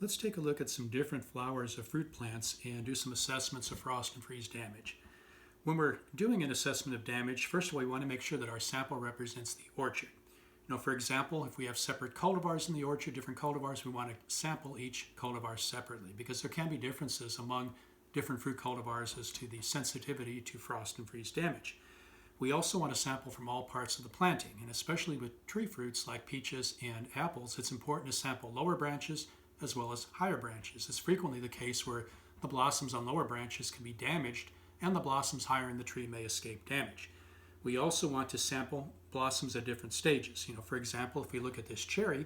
Let's take a look at some different flowers of fruit plants and do some assessments of frost and freeze damage. When we're doing an assessment of damage, first of all, we want to make sure that our sample represents the orchard. For example, if we have separate cultivars in the orchard, different cultivars, we want to sample each cultivar separately because there can be differences among different fruit cultivars as to the sensitivity to frost and freeze damage. We also want to sample from all parts of the planting, and especially with tree fruits like peaches and apples, it's important to sample lower branches as well as higher branches. It's frequently the case where the blossoms on lower branches can be damaged and the blossoms higher in the tree may escape damage. We also want to sample blossoms at different stages. For example, if we look at this cherry,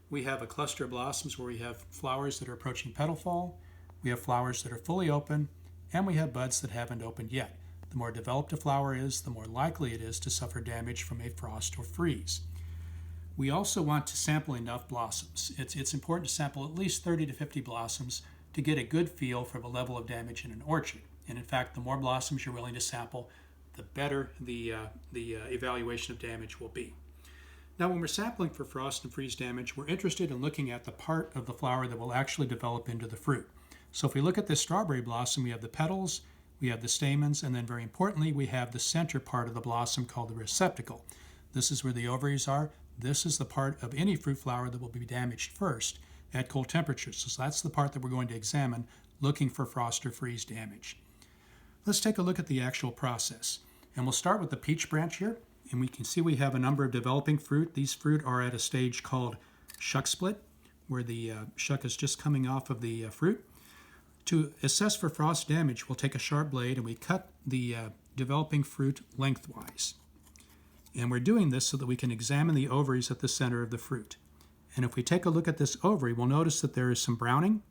we have a cluster of blossoms where we have flowers that are approaching petal fall, we have flowers that are fully open, and we have buds that haven't opened yet. The more developed a flower is, the more likely it is to suffer damage from a frost or freeze. We also want to sample enough blossoms. It's important to sample at least 30 to 50 blossoms to get a good feel for the level of damage in an orchard. And in fact, the more blossoms you're willing to sample, the better the evaluation of damage will be. Now, when we're sampling for frost and freeze damage, we're interested in looking at the part of the flower that will actually develop into the fruit. So if we look at this strawberry blossom, we have the petals, we have the stamens, and then very importantly, we have the center part of the blossom called the receptacle. This is where the ovaries are. This is the part of any fruit flower that will be damaged first at cold temperatures. So that's the part that we're going to examine looking for frost or freeze damage. Let's take a look at the actual process. And we'll start with the peach branch here. And we can see we have a number of developing fruit. These fruit are at a stage called shuck split, where the shuck is just coming off of the fruit. To assess for frost damage, we'll take a sharp blade and we cut the developing fruit lengthwise. And we're doing this so that we can examine the ovaries at the center of the fruit. And if we take a look at this ovary, we'll notice that there is some browning.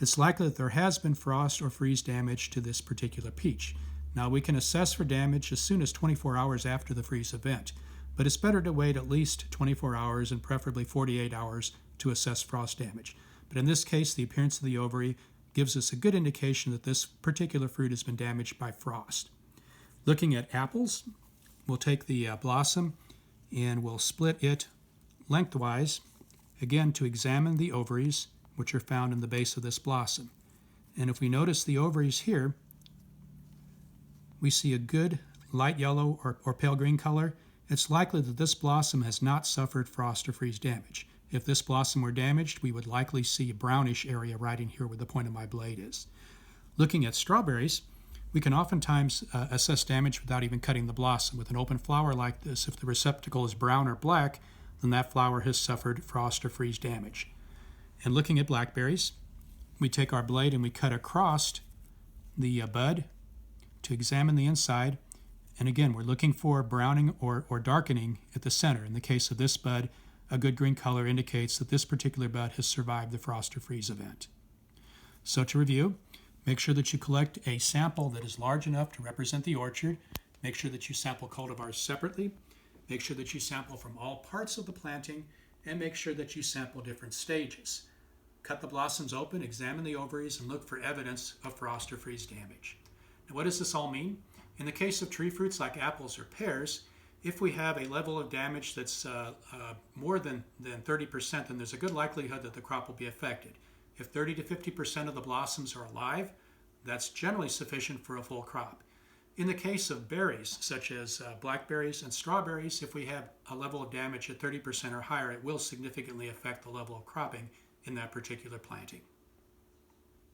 It's likely that there has been frost or freeze damage to this particular peach. Now, we can assess for damage as soon as 24 hours after the freeze event, but it's better to wait at least 24 hours and preferably 48 hours to assess frost damage. But in this case, the appearance of the ovary gives us a good indication that this particular fruit has been damaged by frost. Looking at apples, we'll take the blossom and we'll split it lengthwise, again to examine the ovaries, which are found in the base of this blossom. And if we notice the ovaries here, we see a good light yellow or pale green color. It's likely that this blossom has not suffered frost or freeze damage. If this blossom were damaged, we would likely see a brownish area right in here where the point of my blade is. Looking at strawberries, we can oftentimes assess damage without even cutting the blossom. With an open flower like this, if the receptacle is brown or black, then that flower has suffered frost or freeze damage. And looking at blackberries, we take our blade and we cut across the bud to examine the inside. And again, we're looking for browning or darkening at the center. In the case of this bud, a good green color indicates that this particular bud has survived the frost or freeze event. So to review, make sure that you collect a sample that is large enough to represent the orchard. Make sure that you sample cultivars separately. Make sure that you sample from all parts of the planting, and make sure that you sample different stages. Cut the blossoms open, examine the ovaries, and look for evidence of frost or freeze damage. Now, what does this all mean? In the case of tree fruits like apples or pears, if we have a level of damage that's more than 30%, then there's a good likelihood that the crop will be affected. If 30 to 50% of the blossoms are alive, that's generally sufficient for a full crop. In the case of berries, such as blackberries and strawberries, if we have a level of damage at 30% or higher, it will significantly affect the level of cropping in that particular planting.